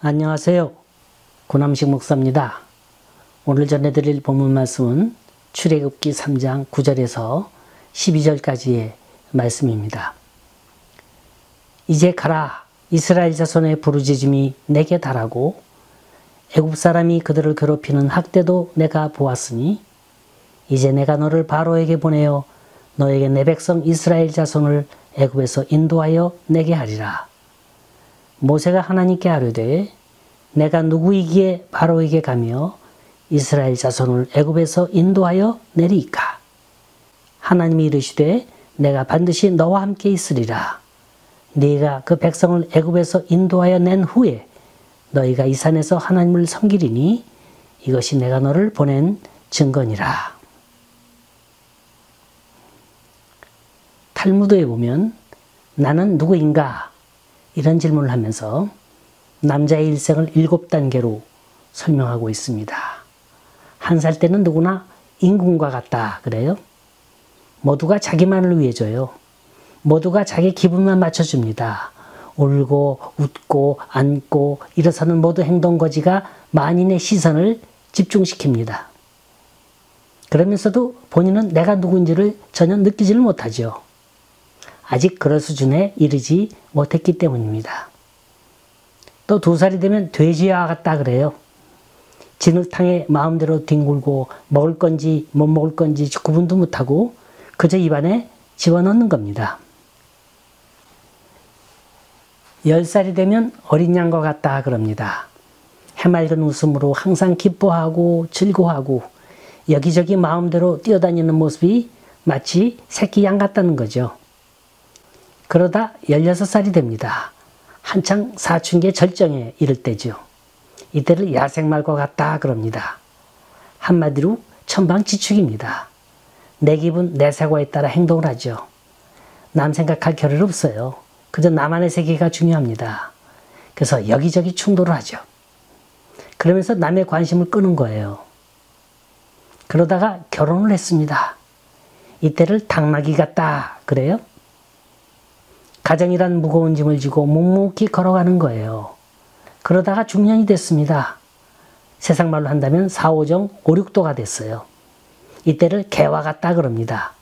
안녕하세요. 고남식 목사입니다. 오늘 전해드릴 본문 말씀은 출애굽기 3장 9절에서 12절까지의 말씀입니다. 이제 가라, 이스라엘 자손의 부르짖음이 내게 달하고 애굽 사람이 그들을 괴롭히는 학대도 내가 보았으니 이제 내가 너를 바로에게 보내어 너에게 내 백성 이스라엘 자손을 애굽에서 인도하여 내게 하리라. 모세가 하나님께 아뢰되 내가 누구이기에 바로에게 가며 이스라엘 자손을 애굽에서 인도하여 내리이까. 하나님이 이르시되 내가 반드시 너와 함께 있으리라. 네가 그 백성을 애굽에서 인도하여 낸 후에 너희가 이 산에서 하나님을 섬기리니 이것이 내가 너를 보낸 증거니라. 탈무드에 보면 나는 누구인가? 이런 질문을 하면서 남자의 일생을 7단계로 설명하고 있습니다. 한 살 때는 누구나 임금과 같다 그래요. 모두가 자기만을 위해줘요. 모두가 자기 기분만 맞춰줍니다. 울고 웃고 앉고 일어서는 모든 행동거지가 만인의 시선을 집중시킵니다. 그러면서도 본인은 내가 누구인지를 전혀 느끼지를 못하죠. 아직 그럴 수준에 이르지 못했기 때문입니다. 또 2살이 되면 돼지와 같다 그래요. 진흙탕에 마음대로 뒹굴고 먹을 건지 못 먹을 건지 구분도 못하고 그저 입안에 집어넣는 겁니다. 10살이 되면 어린 양과 같다 그럽니다. 해맑은 웃음으로 항상 기뻐하고 즐거워하고 여기저기 마음대로 뛰어다니는 모습이 마치 새끼 양 같다는 거죠. 그러다 16살이 됩니다. 한창 사춘기의 절정에 이를 때죠. 이때를 야생말과 같다 그럽니다. 한마디로 천방지축입니다. 내 기분, 내 사고에 따라 행동을 하죠. 남 생각할 겨를 없어요. 그저 나만의 세계가 중요합니다. 그래서 여기저기 충돌을 하죠. 그러면서 남의 관심을 끄는 거예요. 그러다가 결혼을 했습니다. 이때를 당나귀 같다 그래요. 가정이란 무거운 짐을 지고 묵묵히 걸어가는 거예요. 그러다가 중년이 됐습니다. 세상 말로 한다면 4, 5정 5, 6도가 됐어요. 이때를 개와 같다 그럽니다.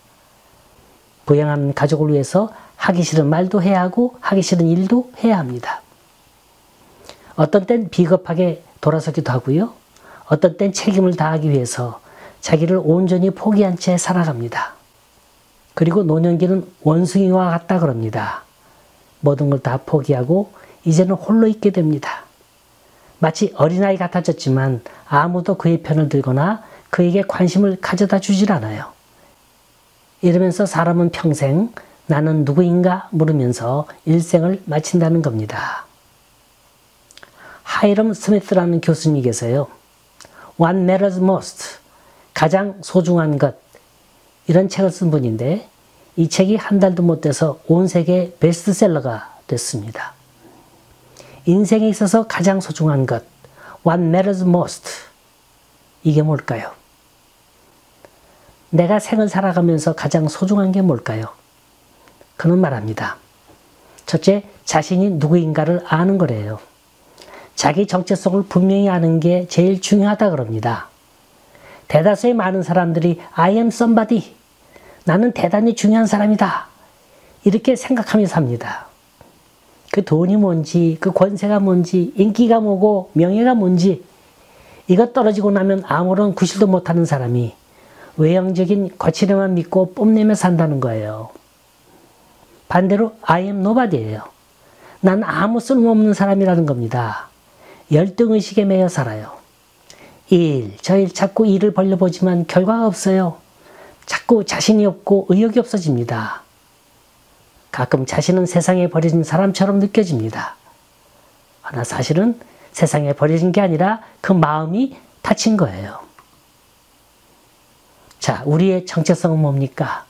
부양하는 가족을 위해서 하기 싫은 말도 해야 하고 하기 싫은 일도 해야 합니다. 어떤 땐 비겁하게 돌아서기도 하고요. 어떤 땐 책임을 다하기 위해서 자기를 온전히 포기한 채 살아갑니다. 그리고 노년기는 원숭이와 같다 그럽니다. 모든 걸 다 포기하고 이제는 홀로 있게 됩니다. 마치 어린아이 같아졌지만 아무도 그의 편을 들거나 그에게 관심을 가져다 주질 않아요. 이러면서 사람은 평생 나는 누구인가 물으면서 일생을 마친다는 겁니다. 하이럼 스미스라는 교수님이 계세요. What matters most, 가장 소중한 것, 이런 책을 쓴 분인데 이 책이 한 달도 못 돼서 온 세계 베스트셀러가 됐습니다. 인생에 있어서 가장 소중한 것, What matters most, 이게 뭘까요? 내가 생을 살아가면서 가장 소중한 게 뭘까요? 그는 말합니다. 첫째, 자신이 누구인가를 아는 거래요. 자기 정체성을 분명히 아는 게 제일 중요하다 그럽니다. 대다수의 많은 사람들이 I am somebody, 나는 대단히 중요한 사람이다, 이렇게 생각하며 삽니다. 그 돈이 뭔지, 그 권세가 뭔지, 인기가 뭐고 명예가 뭔지 이것 떨어지고 나면 아무런 구실도 못하는 사람이 외형적인 거칠에만 믿고 뽐내며 산다는 거예요. 반대로 I am nobody예요. 난 아무 쓸모없는 사람이라는 겁니다. 열등의식에 매여 살아요. 저 일 자꾸 일을 벌려보지만 결과가 없어요. 자꾸 자신이 없고 의욕이 없어집니다. 가끔 자신은 세상에 버려진 사람처럼 느껴집니다. 그러나 사실은 세상에 버려진 게 아니라 그 마음이 다친 거예요. 자, 우리의 정체성은 뭡니까?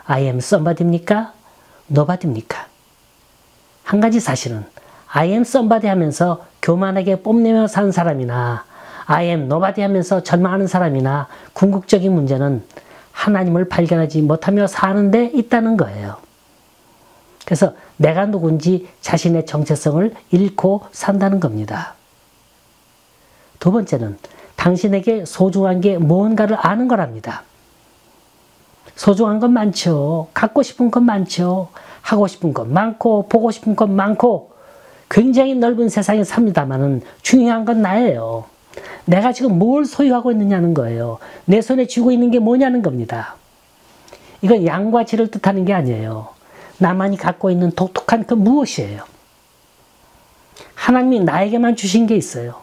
I am somebody입니까? nobody입니까? 한 가지 사실은 I am somebody 하면서 교만하게 뽐내며 산 사람이나 I am nobody 하면서 절망하는 사람이나 궁극적인 문제는 하나님을 발견하지 못하며 사는 데 있다는 거예요. 그래서 내가 누군지 자신의 정체성을 잃고 산다는 겁니다. 두 번째는 당신에게 소중한 게 무언가를 아는 거랍니다. 소중한 건 많죠. 갖고 싶은 건 많죠. 하고 싶은 건 많고 보고 싶은 건 많고 굉장히 넓은 세상에 삽니다만은 중요한 건 나예요. 내가 지금 뭘 소유하고 있느냐는 거예요. 내 손에 쥐고 있는 게 뭐냐는 겁니다. 이건 양과 질을 뜻하는 게 아니에요. 나만이 갖고 있는 독특한 그 무엇이에요. 하나님이 나에게만 주신 게 있어요.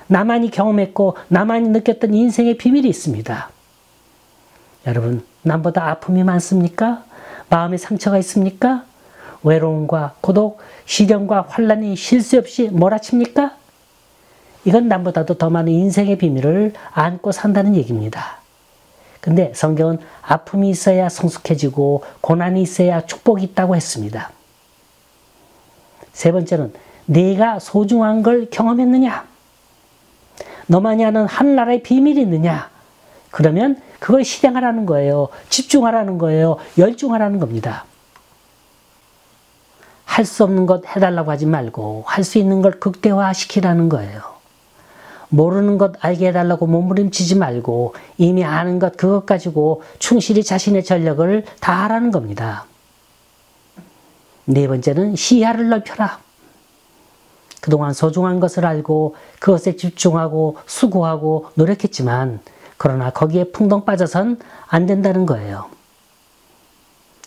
나만이 경험했고 나만이 느꼈던 인생의 비밀이 있습니다. 여러분, 남보다 아픔이 많습니까? 마음의 상처가 있습니까? 외로움과 고독, 시련과 환란이 쉴 새 없이 몰아칩니까? 이건 남보다도 더 많은 인생의 비밀을 안고 산다는 얘기입니다. 근데 성경은 아픔이 있어야 성숙해지고 고난이 있어야 축복이 있다고 했습니다. 세 번째는 네가 소중한 걸 경험했느냐? 너만이 아는 하늘나라의 비밀이 있느냐? 그러면 그걸 실행하라는 거예요. 집중하라는 거예요. 열중하라는 겁니다. 할 수 없는 것 해달라고 하지 말고 할 수 있는 걸 극대화시키라는 거예요. 모르는 것 알게 해달라고 몸부림치지 말고 이미 아는 것 그것 가지고 충실히 자신의 전력을 다하라는 겁니다. 네 번째는 시야를 넓혀라. 그동안 소중한 것을 알고 그것에 집중하고 수고하고 노력했지만 그러나 거기에 풍덩 빠져선 안 된다는 거예요.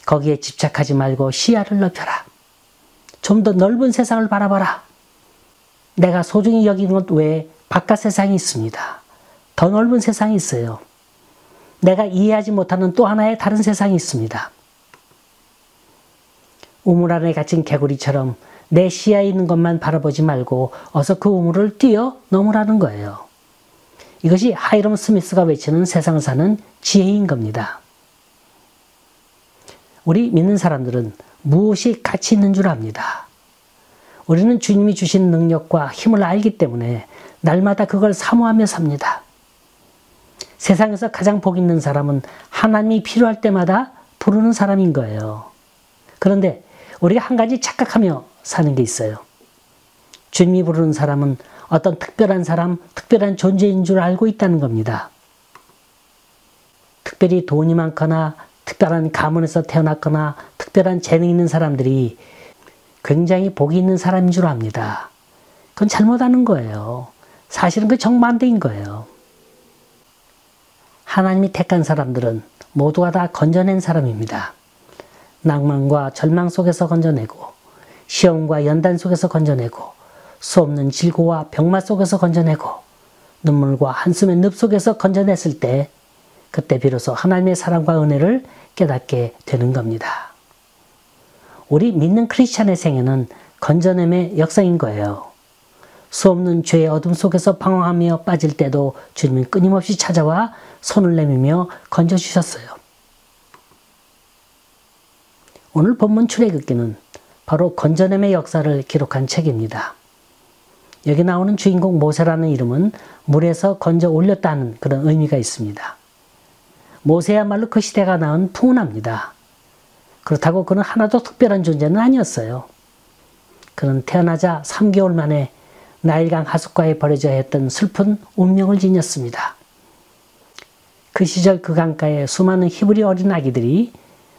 거기에 집착하지 말고 시야를 넓혀라. 좀 더 넓은 세상을 바라봐라. 내가 소중히 여기는 것 외에 바깥 세상이 있습니다. 더 넓은 세상이 있어요. 내가 이해하지 못하는 또 하나의 다른 세상이 있습니다. 우물 안에 갇힌 개구리처럼 내 시야에 있는 것만 바라보지 말고 어서 그 우물을 뛰어 넘으라는 거예요. 이것이 하이럼 스미스가 외치는 세상을 사는 지혜인 겁니다. 우리 믿는 사람들은 무엇이 가치 있는 줄 압니다. 우리는 주님이 주신 능력과 힘을 알기 때문에 날마다 그걸 사모하며 삽니다. 세상에서 가장 복 있는 사람은 하나님이 필요할 때마다 부르는 사람인 거예요. 그런데 우리가 한 가지 착각하며 사는 게 있어요. 주님이 부르는 사람은 어떤 특별한 사람, 특별한 존재인 줄 알고 있다는 겁니다. 특별히 돈이 많거나 특별한 가문에서 태어났거나 특별한 재능 있는 사람들이 굉장히 복이 있는 사람인 줄 압니다. 그건 잘못하는 거예요. 사실은 그 정반대인 거예요. 하나님이 택한 사람들은 모두가 다 건져낸 사람입니다. 낭만과 절망 속에서 건져내고 시험과 연단 속에서 건져내고 수없는 질고와 병마 속에서 건져내고 눈물과 한숨의 늪 속에서 건져냈을 때 그때 비로소 하나님의 사랑과 은혜를 깨닫게 되는 겁니다. 우리 믿는 크리스찬의 생애는 건져냄의 역사인 거예요. 수없는 죄의 어둠 속에서 방황하며 빠질 때도 주님이 끊임없이 찾아와 손을 내밀며 건져주셨어요. 오늘 본문 출애굽기는 바로 건져냄의 역사를 기록한 책입니다. 여기 나오는 주인공 모세라는 이름은 물에서 건져 올렸다는 그런 의미가 있습니다. 모세야말로 그 시대가 낳은 풍운합니다. 그렇다고 그는 하나도 특별한 존재는 아니었어요. 그는 태어나자 3개월 만에 나일강 하숫가에 버려져야 했던 슬픈 운명을 지녔습니다. 그 시절 그 강가에 수많은 히브리 어린 아기들이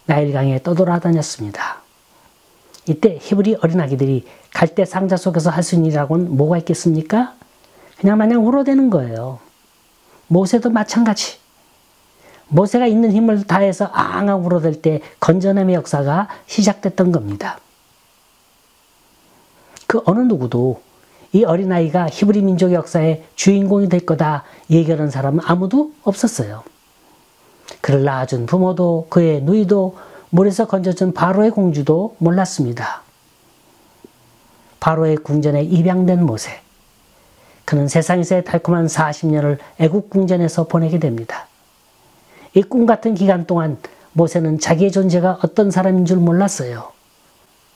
나일강에 떠돌아다녔습니다. 이때 히브리 어린 아기들이 갈대 상자 속에서 할 수 있는 일이라고는 뭐가 있겠습니까? 그냥 마냥 울어대는 거예요. 모세도 마찬가지. 모세가 있는 힘을 다해서 앙앙 울어댈 때 건져냄의 역사가 시작됐던 겁니다. 그 어느 누구도 이 어린아이가 히브리 민족의 역사의 주인공이 될 거다 얘기하는 사람은 아무도 없었어요. 그를 낳아준 부모도 그의 누이도 물에서 건져준 바로의 공주도 몰랐습니다. 바로의 궁전에 입양된 모세. 그는 세상에서의 달콤한 40년을 애국 궁전에서 보내게 됩니다. 이 꿈같은 기간 동안 모세는 자기의 존재가 어떤 사람인 줄 몰랐어요.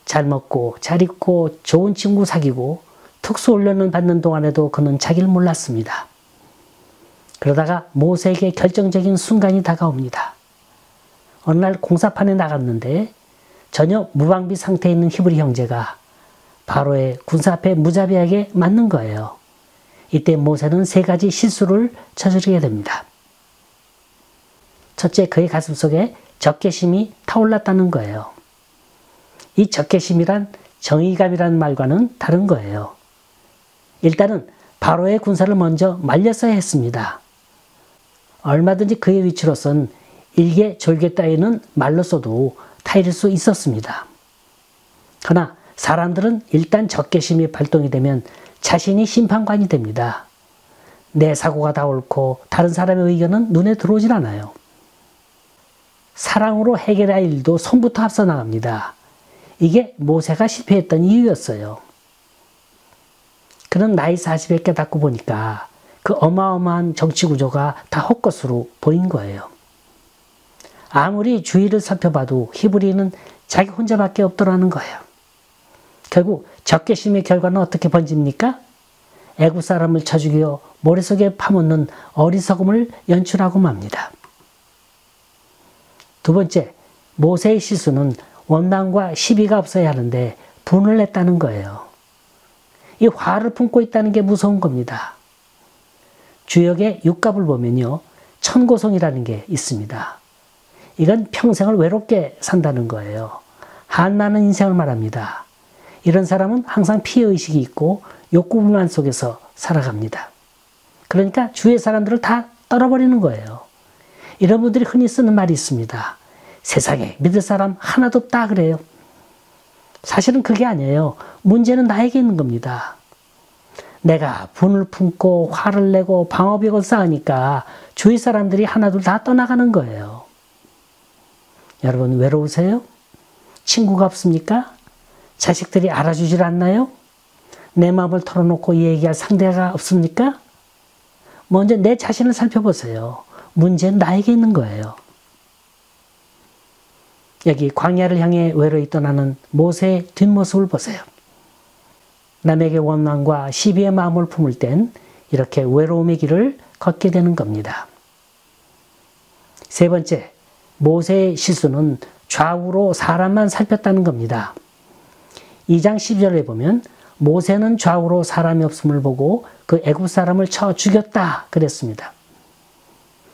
잘 먹고 잘 입고 좋은 친구 사귀고 특수훈련을 받는 동안에도 그는 자기를 몰랐습니다. 그러다가 모세에게 결정적인 순간이 다가옵니다. 어느 날 공사판에 나갔는데 전혀 무방비 상태에 있는 히브리 형제가 바로의 군사 앞에 무자비하게 맞는 거예요. 이때 모세는 세 가지 실수를 저지르게 됩니다. 첫째, 그의 가슴속에 적개심이 타올랐다는 거예요. 이 적개심이란 정의감이라는 말과는 다른 거예요. 일단은 바로의 군사를 먼저 말렸어야 했습니다. 얼마든지 그의 위치로선 일개 졸개 따위는 말로써도 타이를 수 있었습니다. 그러나 사람들은 일단 적개심이 발동이 되면 자신이 심판관이 됩니다. 내 사고가 다 옳고 다른 사람의 의견은 눈에 들어오질 않아요. 사랑으로 해결할 일도 손부터 앞서 나갑니다. 이게 모세가 실패했던 이유였어요. 그는 나이 40에 깨닫고 보니까 그 어마어마한 정치 구조가 다 헛것으로 보인 거예요. 아무리 주위를 살펴봐도 히브리는 자기 혼자밖에 없더라는 거예요. 결국 적개심의 결과는 어떻게 번집니까? 애굽 사람을 쳐 죽여 모래속에 파묻는 어리석음을 연출하고 맙니다. 두 번째, 모세의 실수는 원망과 시비가 없어야 하는데 분을 냈다는 거예요. 이 화를 품고 있다는 게 무서운 겁니다. 주역의 육갑을 보면요, 천고성이라는 게 있습니다. 이건 평생을 외롭게 산다는 거예요. 한많은 인생을 말합니다. 이런 사람은 항상 피해의식이 있고 욕구불만 속에서 살아갑니다. 그러니까 주위의 사람들을 다 떨어버리는 거예요. 이런 분들이 흔히 쓰는 말이 있습니다. 세상에 믿을 사람 하나도 없다 그래요. 사실은 그게 아니에요. 문제는 나에게 있는 겁니다. 내가 분을 품고 화를 내고 방어벽을 쌓으니까 주위 사람들이 하나둘 다 떠나가는 거예요. 여러분 외로우세요? 친구가 없습니까? 자식들이 알아주질 않나요? 내 마음을 털어놓고 얘기할 상대가 없습니까? 먼저 내 자신을 살펴보세요. 문제는 나에게 있는 거예요. 여기 광야를 향해 외로이 떠나는 모세의 뒷모습을 보세요. 남에게 원망과 시비의 마음을 품을 땐 이렇게 외로움의 길을 걷게 되는 겁니다. 세 번째, 모세의 실수는 좌우로 사람만 살폈다는 겁니다. 2장 12절에 보면 모세는 좌우로 사람이 없음을 보고 그 애굽 사람을 쳐 죽였다 그랬습니다.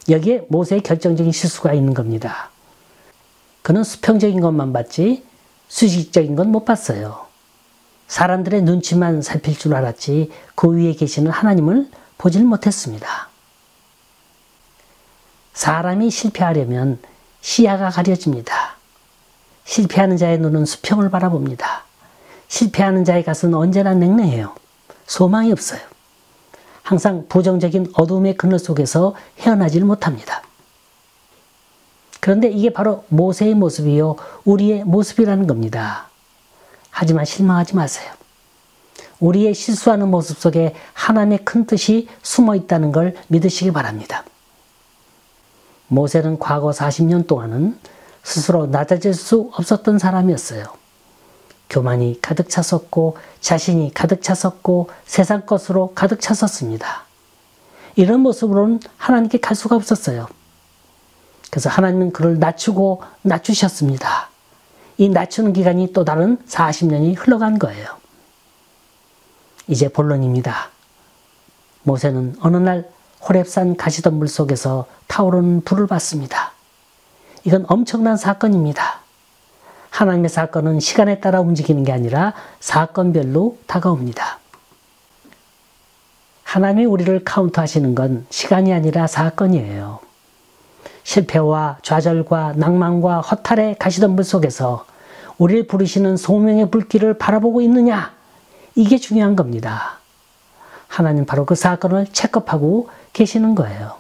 여기에 모세의 결정적인 실수가 있는 겁니다. 그는 수평적인 것만 봤지 수직적인 건 못 봤어요. 사람들의 눈치만 살필 줄 알았지 그 위에 계시는 하나님을 보질 못했습니다. 사람이 실패하려면 시야가 가려집니다. 실패하는 자의 눈은 수평을 바라봅니다. 실패하는 자의 가슴은 언제나 냉랭해요. 소망이 없어요. 항상 부정적인 어둠의 그늘 속에서 헤어나질 못합니다. 그런데 이게 바로 모세의 모습이요, 우리의 모습이라는 겁니다. 하지만 실망하지 마세요. 우리의 실수하는 모습 속에 하나님의 큰 뜻이 숨어 있다는 걸 믿으시기 바랍니다. 모세는 과거 40년 동안은 스스로 낮아질 수 없었던 사람이었어요. 교만이 가득 찼었고 자신이 가득 찼었고 세상 것으로 가득 찼었습니다. 이런 모습으로는 하나님께 갈 수가 없었어요. 그래서 하나님은 그를 낮추고 낮추셨습니다. 이 낮추는 기간이 또 다른 40년이 흘러간 거예요. 이제 본론입니다. 모세는 어느 날 호렙산 가시덤불 속에서 타오르는 불을 봤습니다. 이건 엄청난 사건입니다. 하나님의 사건은 시간에 따라 움직이는 게 아니라 사건별로 다가옵니다. 하나님이 우리를 카운트하시는 건 시간이 아니라 사건이에요. 실패와 좌절과 낭만과 허탈의 가시덤불 속에서 우리를 부르시는 소명의 불길을 바라보고 있느냐? 이게 중요한 겁니다. 하나님 바로 그 사건을 체크하고 계시는 거예요.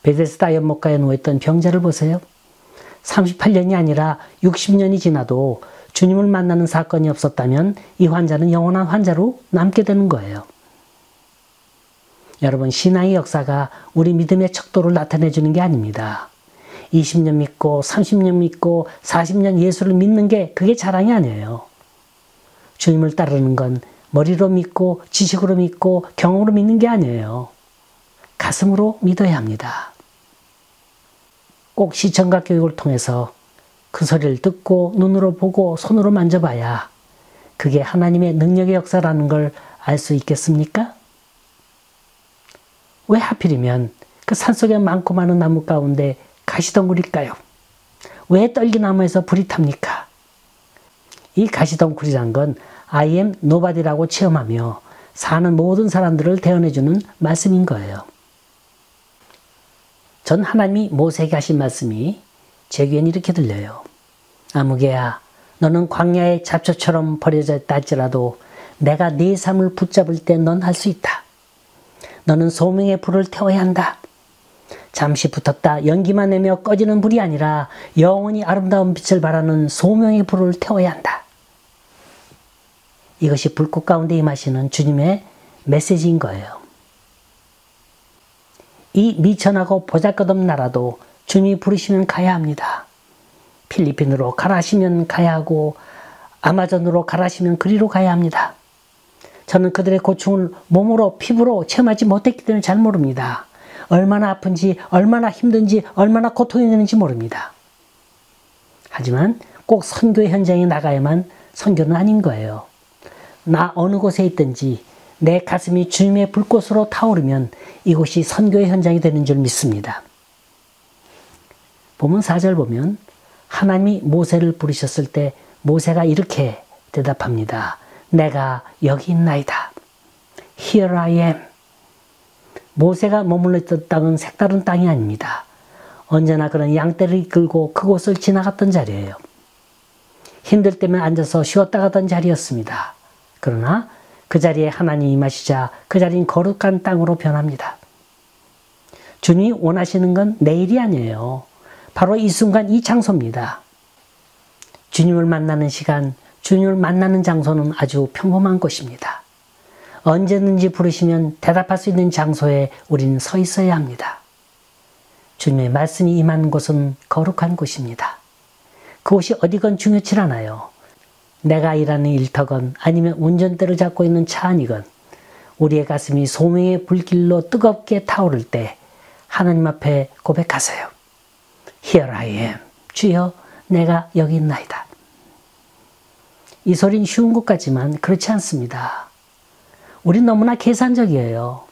베데스다 연못가에 누워있던 병자를 보세요. 38년이 아니라 60년이 지나도 주님을 만나는 사건이 없었다면 이 환자는 영원한 환자로 남게 되는 거예요. 여러분, 신앙의 역사가 우리 믿음의 척도를 나타내 주는 게 아닙니다. 20년 믿고 30년 믿고 40년 예수를 믿는 게 그게 자랑이 아니에요. 주님을 따르는 건 머리로 믿고 지식으로 믿고 경험으로 믿는 게 아니에요. 가슴으로 믿어야 합니다. 꼭 시청각 교육을 통해서 그 소리를 듣고 눈으로 보고 손으로 만져봐야 그게 하나님의 능력의 역사라는 걸 알 수 있겠습니까? 왜 하필이면 그 산속에 많고 많은 나무 가운데 가시덩굴일까요? 왜 떨기나무에서 불이 탑니까? 이 가시덩굴이란 건 I am nobody라고 체험하며 사는 모든 사람들을 대언해주는 말씀인 거예요. 전 하나님이 모세에게 하신 말씀이 제 귀엔 이렇게 들려요. 아무개야, 너는 광야의 잡초처럼 버려져 있다 할지라도 내가 네 삶을 붙잡을 때 넌 할 수 있다. 너는 소명의 불을 태워야 한다. 잠시 붙었다 연기만 내며 꺼지는 불이 아니라 영원히 아름다운 빛을 발하는 소명의 불을 태워야 한다. 이것이 불꽃 가운데 임하시는 주님의 메시지인 거예요. 이 미천하고 보잘것없는 나라도 주님이 부르시면 가야 합니다. 필리핀으로 가라 하시면 가야 하고 아마존으로 가라 하시면 그리로 가야 합니다. 저는 그들의 고충을 몸으로 피부로 체험하지 못했기 때문에 잘 모릅니다. 얼마나 아픈지 얼마나 힘든지 얼마나 고통이 되는지 모릅니다. 하지만 꼭 선교의 현장에 나가야만 선교는 아닌 거예요. 나 어느 곳에 있든지 내 가슴이 주님의 불꽃으로 타오르면 이곳이 선교의 현장이 되는 줄 믿습니다. 본문 4절 보면 하나님이 모세를 부르셨을 때 모세가 이렇게 대답합니다. 내가 여기 있나이다. Here I am. 모세가 머물러 있던 땅은 색다른 땅이 아닙니다. 언제나 그런 양떼를 이끌고 그곳을 지나갔던 자리예요. 힘들 때면 앉아서 쉬었다 가던 자리였습니다. 그러나 그 자리에 하나님이 임하시자 그 자리는 거룩한 땅으로 변합니다. 주님이 원하시는 건 내일이 아니에요. 바로 이 순간 이 장소입니다. 주님을 만나는 시간, 주님을 만나는 장소는 아주 평범한 곳입니다. 언제든지 부르시면 대답할 수 있는 장소에 우리는 서 있어야 합니다. 주님의 말씀이 임한 곳은 거룩한 곳입니다. 그곳이 어디건 중요치 않아요. 내가 일하는 일터건 아니면 운전대를 잡고 있는 차 안이건 우리의 가슴이 소명의 불길로 뜨겁게 타오를 때 하나님 앞에 고백하세요. Here I am. 주여, 내가 여기 있나이다. 이 소리는 쉬운 것 같지만 그렇지 않습니다. 우린 너무나 계산적이에요.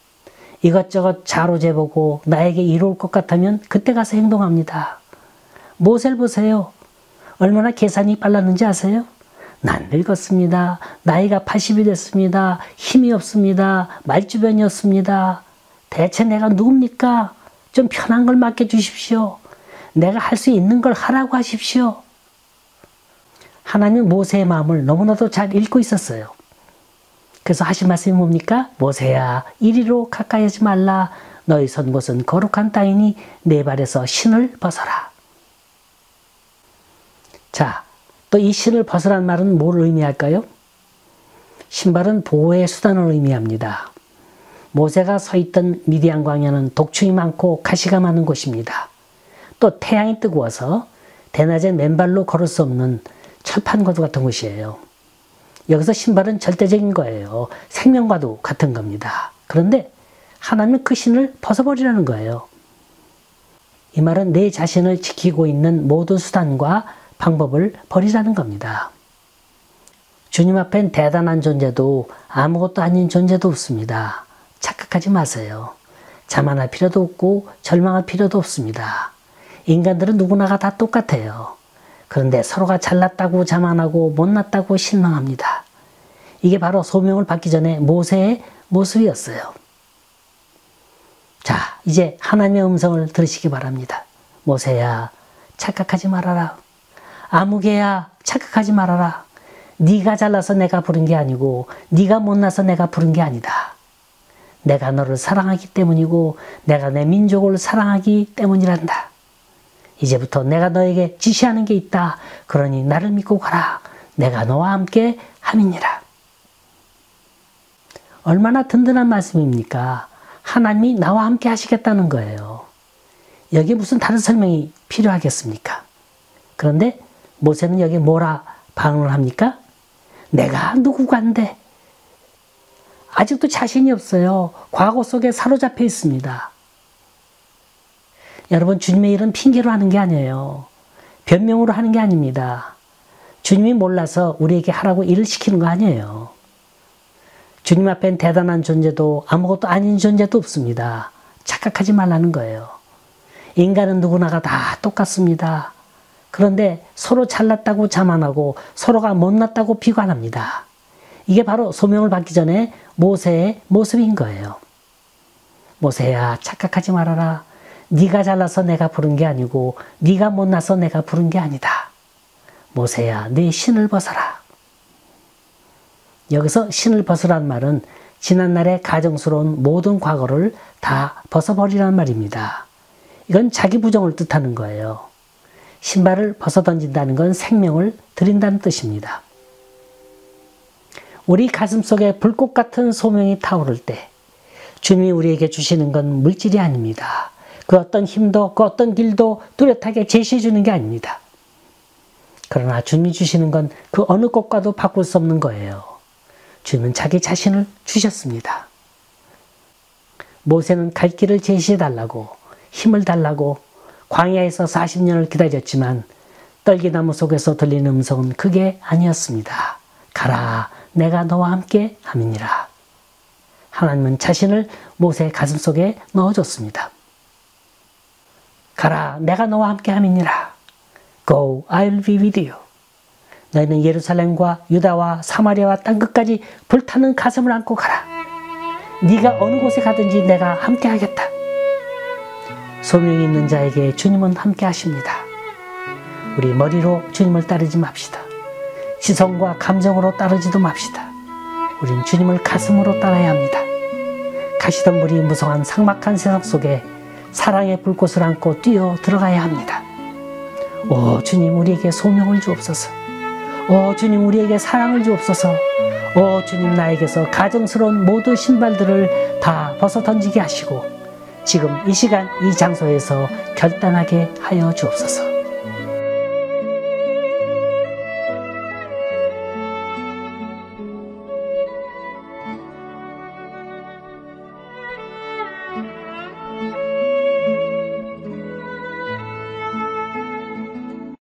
이것저것 자로 재보고 나에게 이로울 것 같으면 그때 가서 행동합니다. 모세를 보세요. 얼마나 계산이 빨랐는지 아세요? 난 늙었습니다. 나이가 80이 됐습니다. 힘이 없습니다. 말주변이 없습니다. 대체 내가 누굽니까? 좀 편한 걸 맡겨주십시오. 내가 할 수 있는 걸 하라고 하십시오. 하나님은 모세의 마음을 너무나도 잘 읽고 있었어요. 그래서 하신 말씀이 뭡니까? 모세야, 이리로 가까이 하지 말라. 너희 선 곳은 거룩한 땅이니 내 발에서 신을 벗어라. 자, 또 이 신을 벗으란 말은 뭘 의미할까요? 신발은 보호의 수단을 의미합니다. 모세가 서 있던 미디안 광야는 독충이 많고 가시가 많은 곳입니다. 또 태양이 뜨거워서 대낮에 맨발로 걸을 수 없는 철판과도 같은 곳이에요. 여기서 신발은 절대적인 거예요. 생명과도 같은 겁니다. 그런데 하나님은 그 신을 벗어버리라는 거예요. 이 말은 내 자신을 지키고 있는 모든 수단과 방법을 버리라는 겁니다. 주님 앞엔 대단한 존재도 아무것도 아닌 존재도 없습니다. 착각하지 마세요. 자만할 필요도 없고 절망할 필요도 없습니다. 인간들은 누구나가 다 똑같아요. 그런데 서로가 잘났다고 자만하고 못났다고 실망합니다. 이게 바로 소명을 받기 전에 모세의 모습이었어요. 자, 이제 하나님의 음성을 들으시기 바랍니다. 모세야, 착각하지 말아라. 아무개야, 착각하지 말아라. 네가 잘나서 내가 부른 게 아니고 네가 못나서 내가 부른 게 아니다. 내가 너를 사랑하기 때문이고 내가 내 민족을 사랑하기 때문이란다. 이제부터 내가 너에게 지시하는 게 있다. 그러니 나를 믿고 가라. 내가 너와 함께 함이니라. 얼마나 든든한 말씀입니까? 하나님이 나와 함께 하시겠다는 거예요. 여기에 무슨 다른 설명이 필요하겠습니까? 그런데 모세는 여기 뭐라 반응을 합니까? 내가 누구간데? 아직도 자신이 없어요. 과거 속에 사로잡혀 있습니다. 여러분, 주님의 일은 핑계로 하는 게 아니에요. 변명으로 하는 게 아닙니다. 주님이 몰라서 우리에게 하라고 일을 시키는 거 아니에요. 주님 앞엔 대단한 존재도 아무것도 아닌 존재도 없습니다. 착각하지 말라는 거예요. 인간은 누구나가 다 똑같습니다. 그런데 서로 잘났다고 자만하고 서로가 못났다고 비관합니다. 이게 바로 소명을 받기 전에 모세의 모습인 거예요. 모세야, 착각하지 말아라. 네가 잘나서 내가 부른 게 아니고 네가 못나서 내가 부른 게 아니다. 모세야, 네 신을 벗어라. 여기서 신을 벗으란 말은 지난날의 가정스러운 모든 과거를 다 벗어버리란 말입니다. 이건 자기 부정을 뜻하는 거예요. 신발을 벗어던진다는 건 생명을 드린다는 뜻입니다. 우리 가슴속에 불꽃 같은 소명이 타오를 때 주님이 우리에게 주시는 건 물질이 아닙니다. 그 어떤 힘도 그 어떤 길도 뚜렷하게 제시해 주는 게 아닙니다. 그러나 주님이 주시는 건 그 어느 것과도 바꿀 수 없는 거예요. 주님은 자기 자신을 주셨습니다. 모세는 갈 길을 제시해 달라고, 힘을 달라고 광야에서 40년을 기다렸지만 떨기나무 속에서 들리는 음성은 그게 아니었습니다. 가라, 내가 너와 함께 함이니라. 하나님은 자신을 모세의 가슴속에 넣어줬습니다. 가라, 내가 너와 함께 함이니라. Go, I'll be with you. 너희는 예루살렘과 유다와 사마리아와 땅끝까지 불타는 가슴을 안고 가라. 네가 어느 곳에 가든지 내가 함께 하겠다. 소명이 있는 자에게 주님은 함께 하십니다. 우리 머리로 주님을 따르지 맙시다. 지성과 감정으로 따르지도 맙시다. 우린 주님을 가슴으로 따라야 합니다. 가시던 불이 무성한 삭막한 세상 속에 사랑의 불꽃을 안고 뛰어 들어가야 합니다. 오 주님, 우리에게 소명을 주옵소서. 오 주님, 우리에게 사랑을 주옵소서. 오 주님, 나에게서 가정스러운 모든 신발들을 다 벗어 던지게 하시고 지금 이 시간 이 장소에서 결단하게 하여 주옵소서.